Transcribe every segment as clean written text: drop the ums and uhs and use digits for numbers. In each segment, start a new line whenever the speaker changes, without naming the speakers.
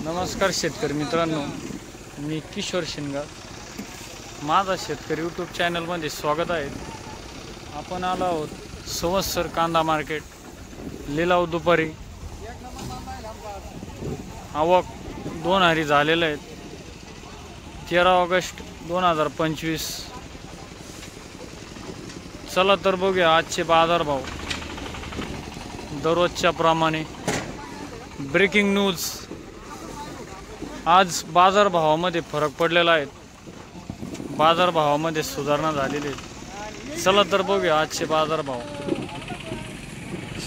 नमस्कार शेतकरी मित्रांनो, मी किशोर शिंगार. माझा शेतकरी यूट्यूब चॅनलमध्ये स्वागत आहे. आपण आलो आहोत संवत्सर कांदा मार्केट. लिलाव दुपारी आवक 2 हारी झालेले आहेत. 13 ऑगस्ट 2025. चला तर बघूया आजचे बाजारभाव. दररोजच्या प्रमाणे ब्रेकिंग न्यूज. आज बाजारभावामध्ये फरक पडलेला आहे. बाजारभावामध्ये सुधारणा झालेली आहे. चला तर बघूया आजचे बाजारभाव.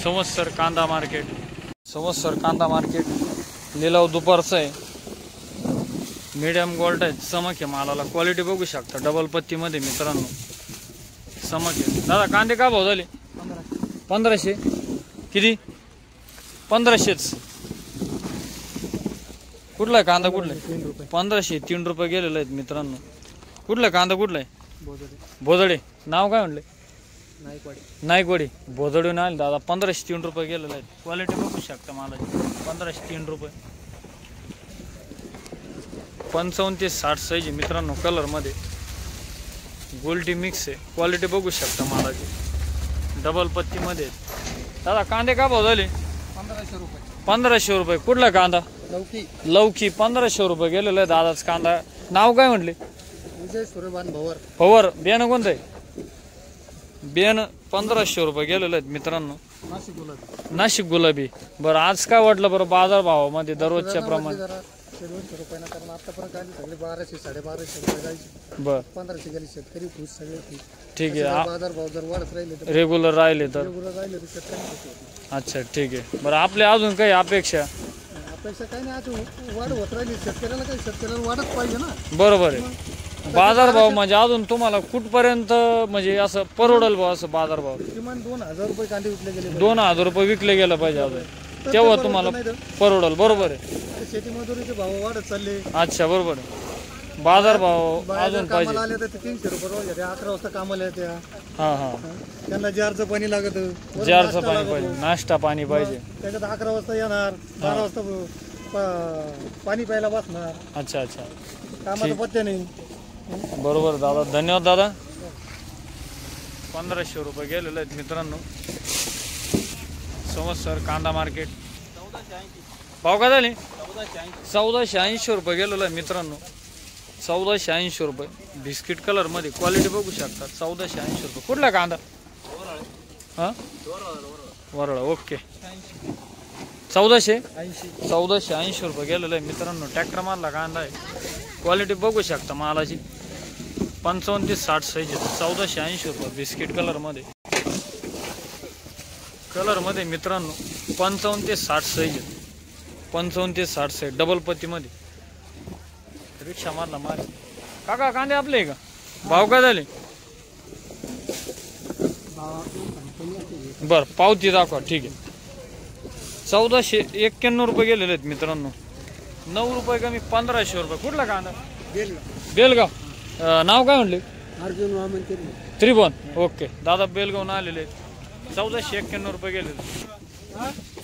संवत्सर कांदा मार्केट. संवत्सर कांदा मार्केट लिलाव दुपारचा आहे. मीडियम गोल्ड आहे. चमक आहे मालाला. क्वालिटी बघू शकता. डबल पत्तीमध्ये मित्रांनो चमक आहे. दादा कांदे का भाव झाले? 1500. किती? 1500च. कुठला आहे कांदा? कुठला आहे? 1500. 3 रुपये गेलेले आहेत मित्रांनो. कुठला कांदा? कुठला आहे? भोदडे. नाव काय म्हणले? नाईकवाडी. भोदडून आले दादा. 1500. 3 रुपये गेलेले आहेत. क्वालिटी बघू शकता मला. 1500. 3 रुपये. 55 ते 60 साईज मित्रांनो. कलर मध्ये गोल्डी मिक्स आहे. क्वालिटी बघू शकता मालाची. डबल पत्ती मध्ये. दादा कांदे का भाव झाले?
1500 रुपये.
1500 रुपये. कुठला कांदा? लौकी. 1500 रुपये गेलेला आहे दादाच कांदा. नाव काय म्हटले?
विजय सूर्यबान भवर.
भवर. बियाणं कोणतं आहे? बियाणं 1500 रुपये गेलेलं आहेत मित्रांनो. नाशिक गुलाबी. बरं आज काय वाटलं बरं बाजार भावामध्ये दररोजच्या प्रमाणे?
200 रुपयानं कारण आतापर्यंत आली सगळे 1200 1250 रुपये जायचे.
बर.
1500 गेले शेतकरी खुश सगळे खुश.
ठीक आहे.
बाजार भाव जर वाढत राहिले तर
रेग्युलर राहिले तर
शेतकरी खुश होते.
अच्छा ठीक आहे. बरं आपल्या अजून काही अपेक्षा?
अपेक्षा काही नाही. आज वाढ होत राहिली. शेतकऱ्याला वाढत पाहिजे ना.
बरोबर आहे. बाजार भाव म्हणजे अजून तुम्हाला कुठपर्यंत म्हणजे असं परवडल भाव? असं बाजार भाव
किमान 2000 रुपये कांदे विकले गेले.
2000 रुपये विकले गेलं पाहिजे अजून, तेव्हा तुम्हाला परवडल. बरोबर आहे.
शेती मजुरीचे भाव वाढत चालले.
अच्छा बरोबर आहे. बाजार भाव अजून पाहिजे.
आले तर 300 रुपये रोज येते. 11 वाजता कामाला येते.
हा.
त्यांना जारचं पाणी लागत.
जारचं पाणी पाहिजे. नाश्ता पाणी पाहिजे.
त्याच्यात 11 वाजता येणार. 12 वाजता पाणी प्यायला बसणार.
अच्छा.
कामाचा पत्ते नाही.
बरोबर दादा. धन्यवाद दादा. 1500 रुपये गेलेले आहेत मित्रांनो. संवत्सर कांदा मार्केट. भाव काय झाले? 1480 रुपये गेलेलं आहे मित्रांनो. 1480 रुपये. बिस्किट कलर मध्ये. क्वालिटी बघू शकता. 1480 रुपये. कुठला कांदा? हा वरळा. ओके. 1480 रुपये गेलेलं आहे मित्रांनो. ट्रॅक्टर मारला कांदा आहे. क्वालिटी बघू शकता मालाची. 55 ते 60 साईज आहे. 1480 रुपये. बिस्किट कलर मध्ये. मित्रांनो 55 ते 60 साईज आहे. 55 ते 60 साईज. डबल पत्ती मध्ये. रिक्षा मारला मारे. काका कांदे आपले का? भाव काय झाले? बर पावती दाखवा. ठीक आहे. 1491 रुपये गेलेले आहेत मित्रांनो. 9 रुपये कमी. 1500 रुपये. कुठला कांदा? बेलगाव. नाव काय म्हणले?
अर्जुन
त्रिभुवन. ओके. दादा बेलगावून आलेले आहेत. 1491 रुपये गेलेले.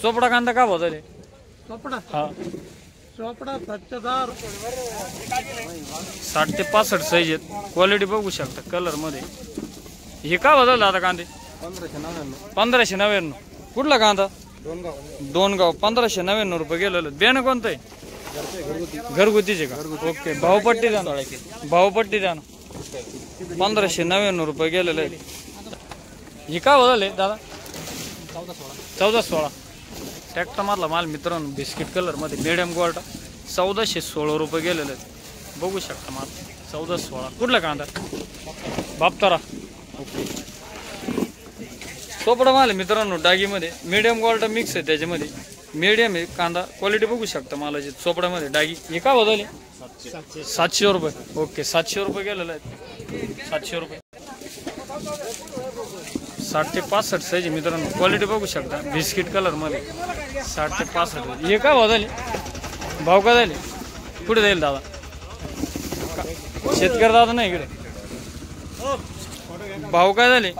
चोपडा कांदा का भाव झाले? हा 60 ते 65 साईज आहेत. क्वालिटी बघू शकता कलर मध्ये. हे का भाव झालं दादा कांदे? 1599. कुठला कांदा? दोनगाव. 1599 रुपये गेलेलं. बियाणं कोणतं आहे? घरगुतीचे का? ओके. भावपट्टी द्या ना. 1599 रुपये गेलेलं आहे. हे का भाव झाले दादा? 1416. ट्रॅक्टर मारला माल मित्रांनो. बिस्किट कलर मध्ये. Medium gold. 1416 रुपये गेलेले आहेत. बघू शकता माल. 1416. कुठला कांदा? बापतारा. ओके. चोपडा माल मित्रांनो. डागीमध्ये. मीडियम गोल्ड मिक्स आहे त्याच्यामध्ये. मीडियम आहे कांदा. क्वालिटी बघू शकता मालाची. चोपड्यामध्ये डागी. हे का भाव झाले? 700 रुपये. ओके. 700 रुपये गेलेले आहेत. 700 रुपये. 60 ते 65 साईज मित्रांनो. क्वालिटी बघू शकता. बिस्किट कलर मध्ये. 60 ते 65. हे का भाव झाले? भाव का झाले? कुठे जाईल दादा? शेतकरी दादा नाही इकडे. भाव काय झाले?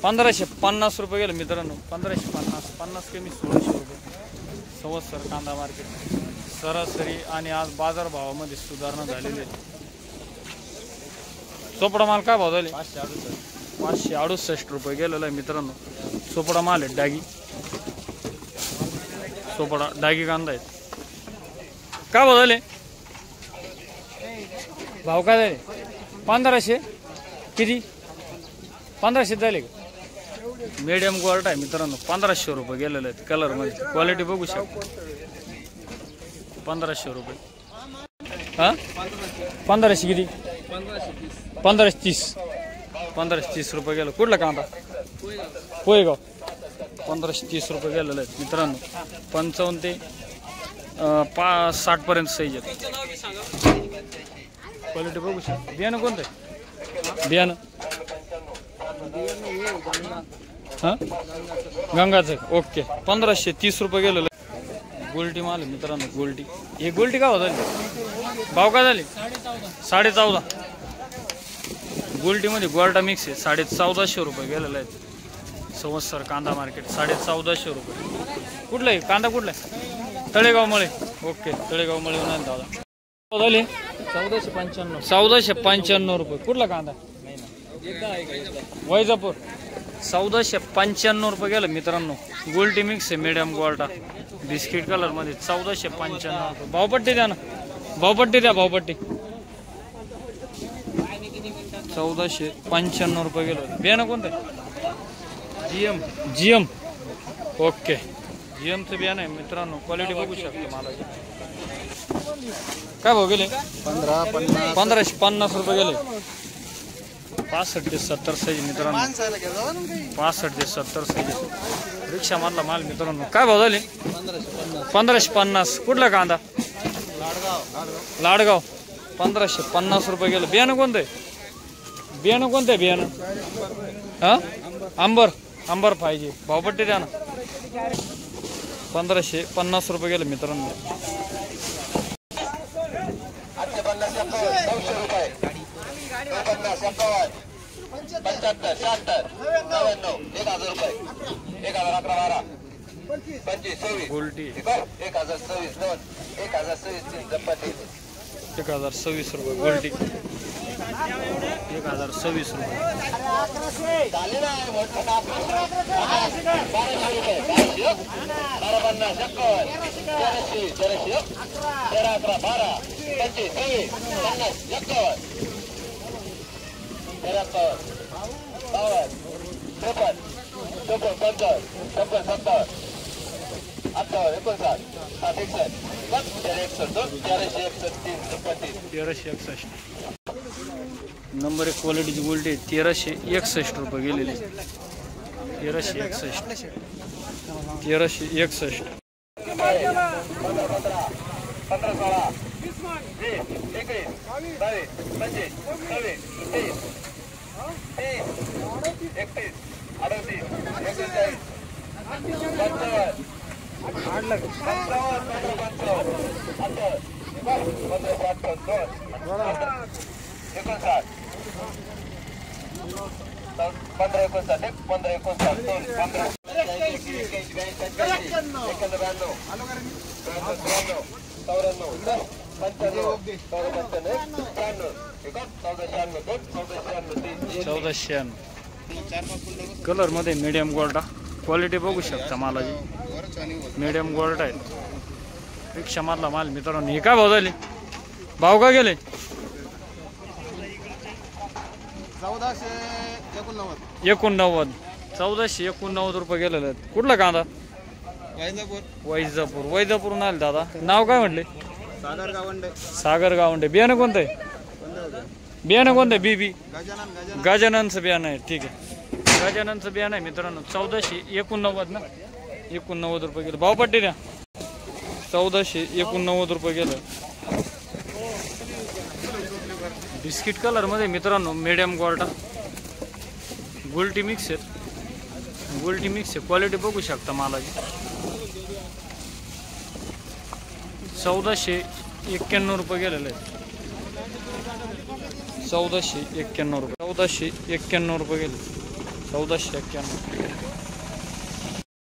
1550 रुपये गेले मित्रांनो. 1550. 50 कमी 1600 रुपये. संवत्सर कांदा मार्केट. सरासरी आणि आज बाजारभावामध्ये सुधारणा झालेली आहे. चोपडा माल काय भाव झाले? 568 रुपये गेलेला आहे मित्रांनो. चोपडा माल आहे, डागी चोपडा डागी कांदा आहेत. काय भाव झाले? भाव काय झाले? 1500. किती? 1500 झाले का? मीडियम क्वालिटी आहे मित्रांनो. 1500 रुपये गेलेले आहेत. कलर मध्ये क्वालिटी बघू शकता. 1500 रुपये. हा 1500 किती? 1530. 1530 रुपये गेलं. कुठला कांदा? पोहेगाव. 1530 रुपये गेलेले आहेत मित्रांनो. 55 ते 60 पर्यंत साईज आहे. क्वालिटी बघू शकता. बियाणं कोणतं आहे? बियाणं हा गंगाचं. ओके. 1530 रुपये गेलेलं. गोल्टी माल आहे मित्रांनो. गोल्टी. हे गोल्टी काय झाली? भाव काय झाले? 14.5. गोल्टीमध्ये गोल्टा मिक्स आहे. 1450 रुपये गेलेलं आहे. संवत्सर कांदा मार्केट 1450 रुपये. कुठलं आहे कांदा? कुठला आहे? तळेगाव मळे. ओके. तळेगाव मळे उन्हाळ दादा. झाले 1495. 1495 रुपये. कुठला कांदा? वैजापूर. 1495 रुपये गेलं मित्रांनो. गोल्टी मिक्स आहे. मीडियम गोल्टा बिस्किट कलर मध्ये 1495 रुपये. भावपट्टी द्या ना. भावपट्टी द्या. भावपट्टी 1495 रुपये गेलं. बियाणं कोणतं? जीएम. ओके. जीएमचं बियाणं आहे मित्रांनो. क्वालिटी बघू शकतो मला. काय भाव गेले? 1550 रुपये गेले. 65 ते 70 साईज मित्रांनो. 65 ते 70 साईज रिक्षा मधला माल मित्रांनो. काय भाव झाले? 1550. कुठला कांदा? लाडगाव. 1550 रुपये गेलं. बियाणं कोणतं आहे? बियाणं कोणतं आहे? बियाणं हा अंबर पाहिजे. भावपट्टी द्या ना. 1550 रुपये गेलं मित्रांनो. गोल्टी 1026 रुपये. गोल्टी 1026 रुपये. नंबर 1 क्वालिटीची गोल्टी 1361 रुपये गेलेली. 1361. 1361. कलर मध्ये मीडियम गोल्टा. क्वालिटी बघू शकता मालाची. मीडियम गोल्टा आहे. रिक्षा मधला माल मित्रांनो. हे काय भाव झाले? भाव काय गेले? 1489. 1489 रुपये गेलेले आहेत. कुठला कांदा? वैजापूर आले दादा. नाव काय म्हटले? सागर गावंडे. बियाणं कोणतं आहे? बीबी गजाननचं बियाणं आहे. ठीक आहे. गजाननचं बियाणं आहे मित्रांनो. 1489 ना. 89 रुपये गेलं. भावपट्टी द्या. 1489 रुपये गेलं. बिस्किट कलर मध्ये मित्रांनो. मीडियम गोल्टा. गोल्टी मिक्स आहे. क्वालिटी बघू शकता मालाची. 1491 रुपये गेलेले आहेत. 1491 रुपये. 1491 रुपये गेले. 1491.